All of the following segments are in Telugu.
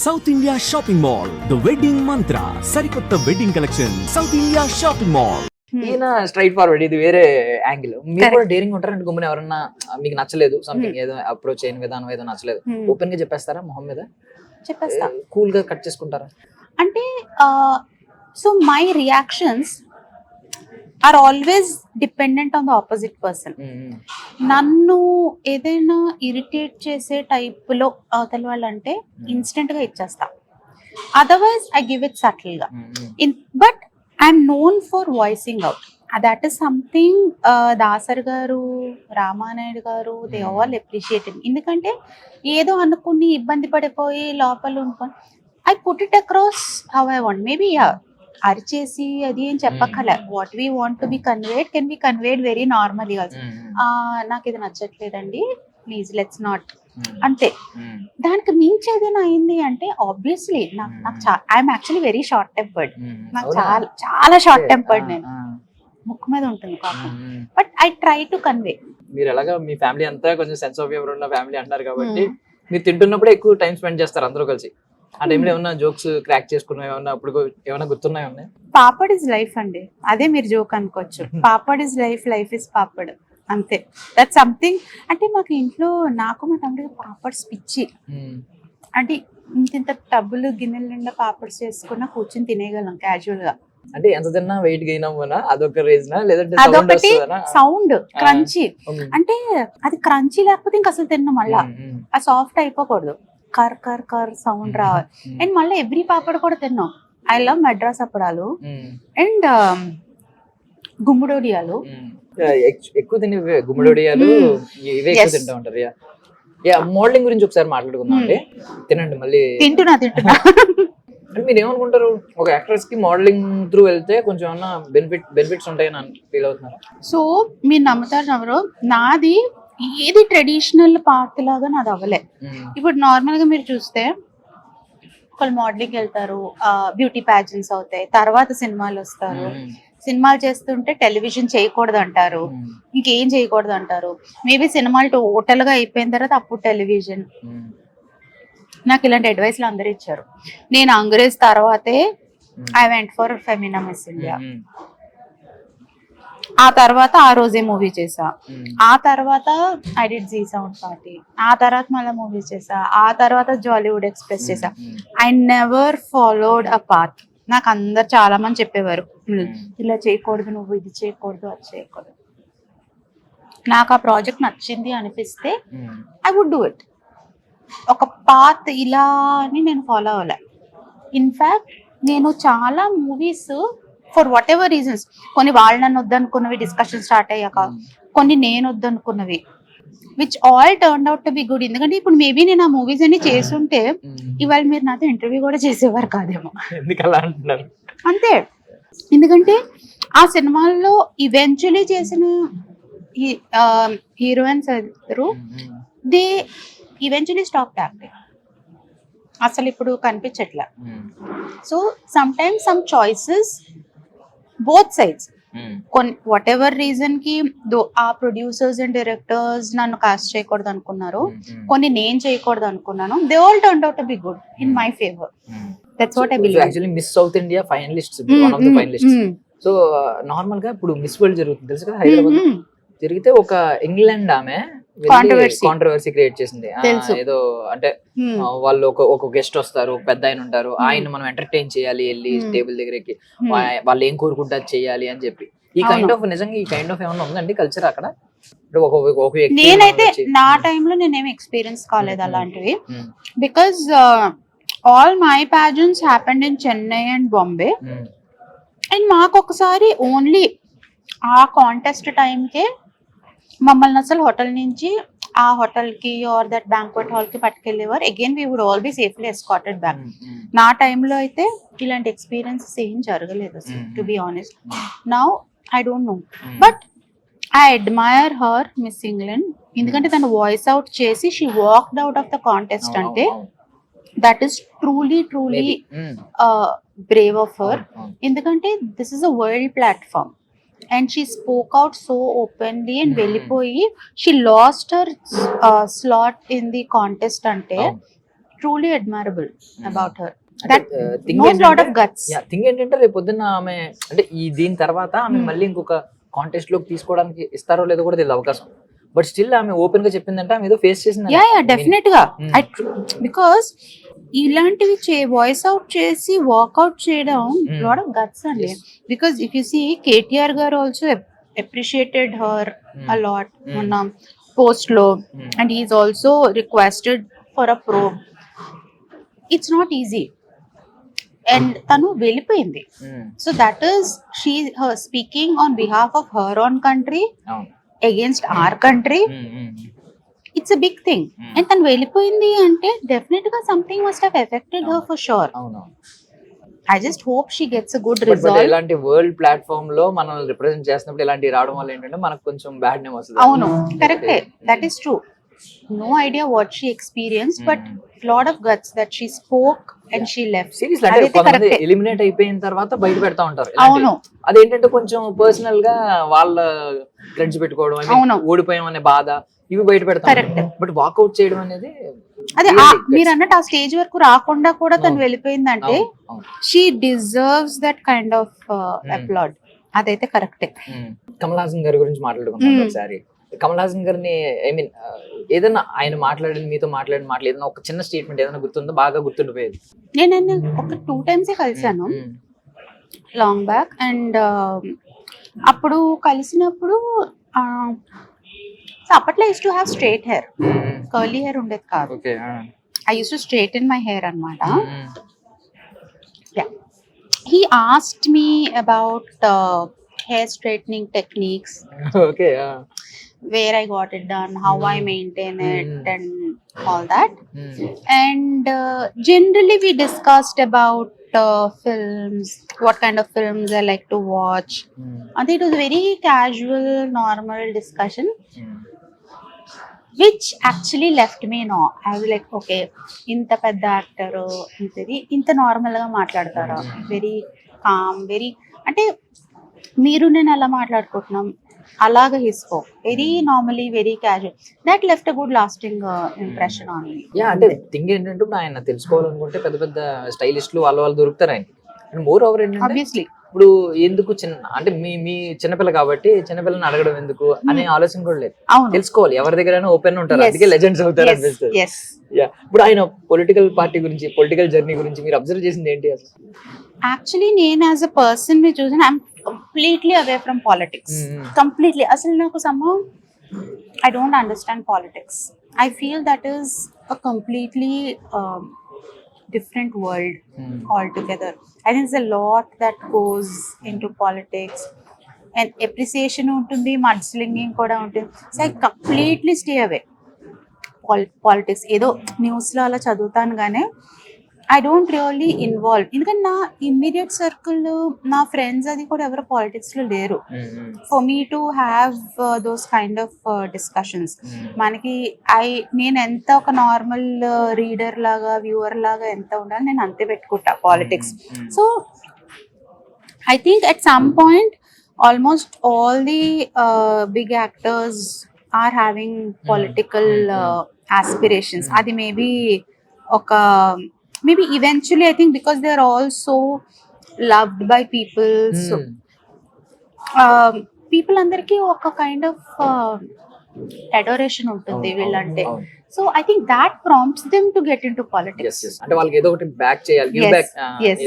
South India shopping mall the wedding మంత్ర సరికొత్త wedding collection south India shopping mall. ఈయన స్ట్రైట్ ఫార్వర్డ్, ఇది వేరే యాంగిల్. మీరు కూడా డేరింగ్ ఉంటారంటే గుమ్మని ఎవరన్నా మీకు నచ్చలేదు, సంథింగ్ ఏదో అప్రోచ్ చేయని విధానం ఏదో నచ్చలేదు, ఓపెన్ గా చెప్పేస్తారా మొహం మీద? చెప్పేస్తా. కూల్ గా కట్ చేసుకుంటారా? అంటే so my reactions are always dependent on the opposite person. నన్ను ఏదైనా ఇరిటేట్ చేసే టైప్లో అవతల వాళ్ళంటే ఇన్స్టెంట్గా ఇచ్చేస్తా. అదర్వైజ్ ఐ గివ్ ఇట్ సటిల్గా. But I'm known for voicing out. That is something Dasari గారు, రామానాయుడు గారు, దే ఆల్ అప్రిషియేటెడ్. ఎందుకంటే ఏదో అనుకుని ఇబ్బంది పడిపోయి లోపల అనుకోని I put it across how I want. Maybe అరిచేసి అది ఏం చెప్పక్కర్లే. What we want to be conveyed can be conveyed very normally also. నాకు ఇది నచ్చట్లేదండి, ప్లీజ్ లెట్స్ నాట్, అంతే. దానికి మించి ఏదైనా అయింది అంటే ఆబ్వియస్లీ నాకు I'm actually very short tempered. నాకు చాలా చాలా షార్ట్ టెంపర్డ్. నేను ముక్కు మీద ఉంటుంది కాక, but I try to convey. మీరు ఎలాగా మీ ఫ్యామిలీ అంతా కొంచెం సెన్స్ ఆఫ్ హ్యూమర్ ఉన్న ఫ్యామిలీ అంటారు కాబట్టి మీరు తింటున్నప్పుడే ఎక్కువ టైం స్పెండ్ చేస్తారు అందరూ కలిసి. ఆ టైంలో ఏమన్నా జోక్స్ క్రాక్ చేసుకున్నా ఏమన్నా అప్పుడు ఏమైనా గుర్తున్నాయి ఉన్నాయి? పాపడ్ ఇస్ లైఫ్ అండి, అదే మీరు జోక్ అనుకోవచ్చు. Papad is life, life is papad, అంతే. That something. అంటే మాకు ఇంట్లో నాకు మా తమ్ముడికి పాపడ్స్ పిచ్చి. అంటే ఇంత టబ్బులు గిన్నెల నిండా పాపడ్స్ చేసుకున్నా కూర్చొని తినేయగలం క్యాజువల్ గా. అంటే ఎంత తిన్నా వెయిట్ గెయిన్ అవ్వనా? అదొక రీజనా? లేదంటే అదొకటి సౌండ్ క్రంచీ. అంటే అది క్రంచీ లేకపోతే ఇంక అసలు తిన్నా. మళ్ళా ఆ సాఫ్ట్ అయిపోకూడదు, కర్ కర్ కర్ సౌండ్ రావాలి. అండ్ మళ్ళీ ఎవ్రీ పాపడ్ కూడా తిన్నాం. ఐ లవ్ మద్రాస్ అప్పడాలు అండ్ గుమ్మడోడియాలు. ఎక్కువ తిని గుమ్మడోడియాలు ఇవే ఎక్కువ తింటా ఉంటారు. మోడలింగ్ గురించి ఒకసారి మాట్లాడుకుందాం అండి. తినండి మళ్ళీ. తింటున్నా. అంటే మీరు ఏమనుకుంటారు, ఒక యాక్ట్రెస్ కి మోడలింగ్ త్రూ వెళ్తే కొంచెం ఏమన్నా బెనిఫిట్స్ ఉంటాయని ఫీల్ అవుతున్నారు? సో మీరు నమ్ముతారు నమ్మరు, నాది ఏది ట్రెడిషనల్ పార్ట్ లాగా నాది అవ్వలే. ఇప్పుడు నార్మల్ గా మీరు చూస్తే ఒకళ్ళు మోడలింగ్ వెళ్తారు, బ్యూటీ ప్యాజెంట్స్ అవుతాయి, తర్వాత సినిమాలు వస్తారు. సినిమాలు చేస్తుంటే టెలివిజన్ చేయకూడదు అంటారు, ఇంకేం చేయకూడదు అంటారు. మేబీ సినిమాలు టోటల్ గా అయిపోయిన తర్వాత అప్పుడు టెలివిజన్. నాకు ఇలాంటి అడ్వైస్లు అందరూ ఇచ్చారు. నేను అంగ్రేజ్ తర్వాతే I went for Femina Miss India. ఆ తర్వాత ఆ రోజే మూవీ చేసా. ఆ తర్వాత I did Zee sound party. ఆ తర్వాత మళ్ళీ మూవీ చేసా. ఆ తర్వాత జాలీవుడ్ ఎక్స్ప్రెస్ చేసా. I never followed a path. నాకు అందరు చాలా మంది చెప్పేవారు, ఇలా చేయకూడదు, నువ్వు ఇది చేయకూడదు, అది చేయకూడదు. నాకు ఆ ప్రాజెక్ట్ నచ్చింది అనిపిస్తే ఐ వుడ్ డూ ఇట్. ఒక పాత్ ఇలా అని నేను ఫాలో అవ్వలే. ఇన్ఫ్యాక్ట్ నేను చాలా movies for whatever reasons, కొన్ని వాళ్ళు నన్ను వద్దనుకున్నవి డిస్కషన్ స్టార్ట్ అయ్యాక, కొన్ని నేను వద్దనుకున్నవి, which all turn out to be good. ఎందుకంటే ఇప్పుడు మేబీ నేను ఆ మూవీస్ అన్ని చేస్తుంటే ఇవాళ మీరు నాతో ఇంటర్వ్యూ కూడా చేసేవారు కాదేమో. అంతే. ఎందుకంటే ఆ సినిమాల్లో ఈవెన్చువలీ చేసిన హీరోయిన్స్ అందరూ దే ఈవెన్చువలీ స్టాప్ యాక్టింగ్. అసలు ఇప్పుడు కనిపించట్లా. So sometimes some choices both sides, whatever reason కి ఆ ప్రొడ్యూసర్స్ అండ్ డైరెక్టర్స్ నన్ను కాస్ట్ చేయకూడదు అనుకున్నారు, కొన్ని నేను చేయకూడదు అనుకున్నాను. They all turned out to be good in my favour. That's what I believe. Actually miss South India finalists, one of the finalists. So normal గా ఇప్పుడు మిస్ వరల్డ్ జరుగుతుంది తెలుసు కదా, హైదరాబాద్ జరిగితే ఒక ఇంగ్లాండ్ ఆమె కాంట్రవర్సీ క్రియేట్ చేసింది. ఏదో అంటే వాళ్ళు ఒక గెస్ట్ వస్తారు, పెద్ద ఆయన ఉంటారు, ఆయన మనం ఎంటర్టైన్ చేయాలి, వెళ్ళి టేబుల్ దగ్గరికి వాళ్ళు ఏం కోరుకుంటే అది చేయాలి అని చెప్పి. ఈ కైండ్ ఆఫ్ నిజంగా ఈ కైండ్ ఆఫ్ ఏమన్నా ఉందండి కల్చర్ అక్కడ? నేనైతే నా టైంలో నేనేమి ఎక్స్పీరియన్స్ కాలేదు అలాంటివి. Because all my pageants happened in Chennai and Bombay. And మాకు ఒకసారి ఓన్లీ ఆ కాంటెస్ట్ టైంకే మమ్మల్ని అసలు హోటల్ నుంచి ఆ హోటల్ కి ఆర్ దట్ బ్యాంక్వెట్ హాల్ కి పట్టుకెళ్ళేవారు. Again we would all be safely escorted back. నా టైంలో అయితే ఇలాంటి ఎక్స్పీరియన్సెస్ ఏం జరగలేదు అసలు, to be honest. Now I don't know, but I admire her, miss England. ఎందుకంటే తను వాయిస్ అవుట్ చేసి she walked out of the contest అంటే that is truly brave of her. ఎందుకంటే this is a world platform. And she spoke out so openly and వెళ్ళిపోయి she lost her slot in the contest అంటే truly admirable about her. అంటే, That thing knows lot ఏంటంటే- of guts. థింగ్ ఏంటంటే రేపు పొద్దున్న ఆమె అంటే దీని తర్వాత ఆమె మళ్ళీ ఇంకొక కాంటెస్ట్ లోకి తీసుకోవడానికి ఇస్తారో లేదో కూడా తెలియదు అవకాశం. బట్ స్టిల్ ఆమె ఓపెన్ గా చెప్పిందంటే ఆమె ఏదో ఫేస్ చేసింది. Yeah, definitely గా. Because ఇలాంటివి వాయిస్ అవుట్ చేసి వాక్అవుట్ చేయడం లాట్ ఆఫ్ గట్స్ అండి. Because if you see KTR గారు also appreciated her a lot మొన్న పోస్ట్ లో, అండ్ he is also requested for a probe. It's not easy. And తను వెళ్ళిపోయింది. So that is her speaking on behalf of her own country against our country. It's a big thing. And తను వెళ్ళిపోయింది అంటే డెఫినెట్ గా something must have affected her for sure. I just hope she gets a good result. ఇలాంటి వరల్డ్ ప్లాట్ఫామ్ లో మనం రిప్రజెంట్ చేసినప్పుడు ఇలాంటి రావడం వల్ల ఏంటంటే మనకు కొంచెం బ్యాడ్ నేమ్ వస్తుంది. అవును, కరెక్టే, that is true. No idea what she experienced, but lot of guts that she spoke and she left. Seriously అంటే కొంతమంది ఎలిమినేట్ అయిపోయిన తర్వాత బయట పెడతా ఉంటారు. అవును, అదేంటంటే కొంచెం పర్సనల్ గా వాళ్ళ క్రెడిట్స్ పెట్టుకోవడం, ఓడిపోయాం అనే బాధ, ఇవి బయట పెడతారు. బట్ వాక్అవుట్ చేయడం అనేది అదే మీరు అన్నట్టు ఆ స్టేజ్ వరకు రాకుండా కూడా తను వెళ్ళిపోయిందంటే she deserves that kind of applaud. అదైతే కరెక్టే. కమల్ హాసన్ గారి గురించి మాట్లాడుకున్నాం ఒకసారి. కమల్ హాసన్ గారిని ఐ మీన్ ఏదైనా ఆయన మాట్లాడిన మీతో మాట్లాడిన మాటలు ఏదైనా ఒక చిన్న స్టేట్మెంట్ ఏదైనా గుర్తుందో, బాగా గుర్తుండిపోయేది? నేను ఒక 2 times కలిసాను లాంగ్ బ్యాక్. అండ్ అప్పుడు కలిసినప్పుడు అప్పట్లో use to have straight hair, curly hair ఉండేది కాదు. I use to straighten my hair అనమాట. He asked me about hair straightening techniques. Okay, where I got it done, how I maintain it, and all that. And generally we discussed about films, what kind of films I like to watch. And it was very casual, normal discussion, which actually left me in awe. I was like, okay, inta pedda actor intadi inta normal ga maatladtara, very calm, very ante మీరు నేను ఎలా మాట్లాడుకుంటున్నాం అలాగా he spoke very normally, very casual. That left a good lasting impression on me. అంటే థింగ్ ఏంటంటే ఇప్పుడు ఆయన తెలుసుకోవాలనుకుంటే పెద్ద పెద్ద స్టైలిస్టులు వాళ్ళు దొరుకుతారు ఆయన. అండ్ మోర్ ఓవర్ ఏంటంటే ఆబ్వియస్లీ ఇప్పుడు ఎందుకు అంటే మీ చిన్నపిల్ల కాబట్టి చిన్నపిల్లని అడగడం ఎందుకు అనే ఆలోచన కూడా లేదు. తెలుసుకోవాలి, ఎవరి దగ్గర ఓపెన్ ఉంటారు, అందుకే లెజెండ్స్ అవుతారు అనిపిస్తుంది. ఇప్పుడు ఆయన పొలిటికల్ పార్టీ గురించి, పొలిటికల్ జర్నీ గురించి మీరు అబ్జర్వ్ చేసింది ఏంటి అసలు? యాక్చువల్లీ నేను యాజ్ అ పర్సన్ ని చూసిన I'm completely away from politics. Completely అసలు నాకు somehow I don't understand politics. I feel that is a completely different world altogether. I think there's a lot that goes into politics, and appreciation ఉంటుంది, mudslinging కూడా ఉంటుంది. So I completely stay away politics. ఏదో న్యూస్లో అలా చదువుతాను కానీ ఐ డోంట్ రియల్లీ ఇన్వాల్వ్. ఎందుకంటే నా ఇమ్మీడియట్ సర్కిల్, నా ఫ్రెండ్స్ అది కూడా ఎవరు పాలిటిక్స్లో లేరు. For me to have those kind of discussions. మనకి నేను ఎంత ఒక నార్మల్ రీడర్ లాగా, వ్యూవర్ లాగా ఎంత ఉండాలి నేను అంతే పెట్టుకుంటా politics. So I think at some point almost all the big actors are having political aspirations. అది maybe maybe eventually I think because they are all so loved by people, so people అందరికి ఒక కైండ్ ఆఫ్ adoration ఉంటుంది వీళ్ళంటే. So I think that prompts them to get into politics. అంటే వాళ్ళకి ఏదో ఒకటి బ్యాక్ చేయాలి, గివ్ బ్యాక్,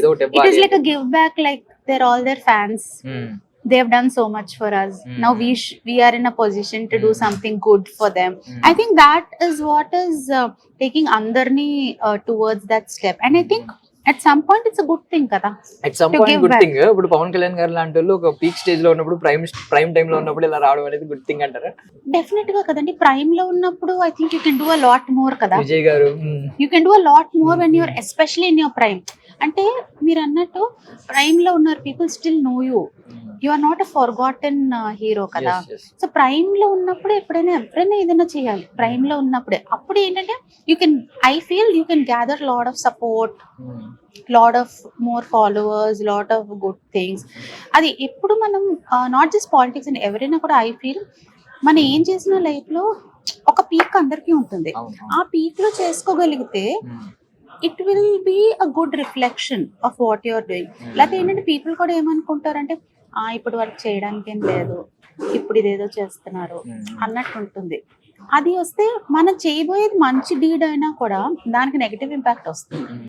ఏదో ఒకటి ఇవ్వాలి. It is like a give back, like they're all their fans. They have done so much for us. Now we are in a position to do something good for them. I think that is what is taking andarni towards that step. And I think at some point it's a good thing kada. At some point good thing. ఇప్పుడు పవన్ కళ్యాణ్ గారు లాంటి వాళ్ళు ఒక పీక్ స్టేజ్ లో ఉన్నప్పుడు, ప్రైమ్ టైమ్ లో ఉన్నప్పుడు ఇలా రావడం అనేది గుడ్ థింగ్ అంటారా? డెఫినెట్ గా కదండి. ప్రైమ్ లో ఉన్నప్పుడు I think you can do a lot more కదా. విజయ్ గారు, you can do a lot more when you're especially in your prime. అంటే మీరు అన్నట్టు ప్రైమ్ లో ఉన్న people still know you. You are not a forgotten hero కదా. సో ప్రైమ్ లో ఉన్నప్పుడు ఎవరైనా ఏదైనా చేయాలి ప్రైమ్ లో ఉన్నప్పుడే. అప్పుడు ఏంటంటే I feel you can gather lot of support, lot of more followers, lot of good things. అది ఎప్పుడు మనం నాట్ జస్ట్ పాలిటిక్స్ అండ్ ఎవరైనా కూడా ఐ ఫీల్ మనం ఏం చేసిన లైఫ్ లో ఒక పీక్ అందరికీ ఉంటుంది. ఆ పీక్ లో చేసుకోగలిగితే it will be a good reflection of what you're doing. లేకపోతే ఏంటంటే పీపుల్ కూడా ఏమనుకుంటారంటే ఇప్పుడు వర్క్ చేయడానికి ఏం లేదు, ఇప్పుడు ఇదేదో చేస్తున్నారు అన్నట్టు ఉంటుంది. అది వస్తే మనం చేయబోయేది మంచి డీడ్ అయినా కూడా దానికి నెగిటివ్ ఇంపాక్ట్ వస్తుంది.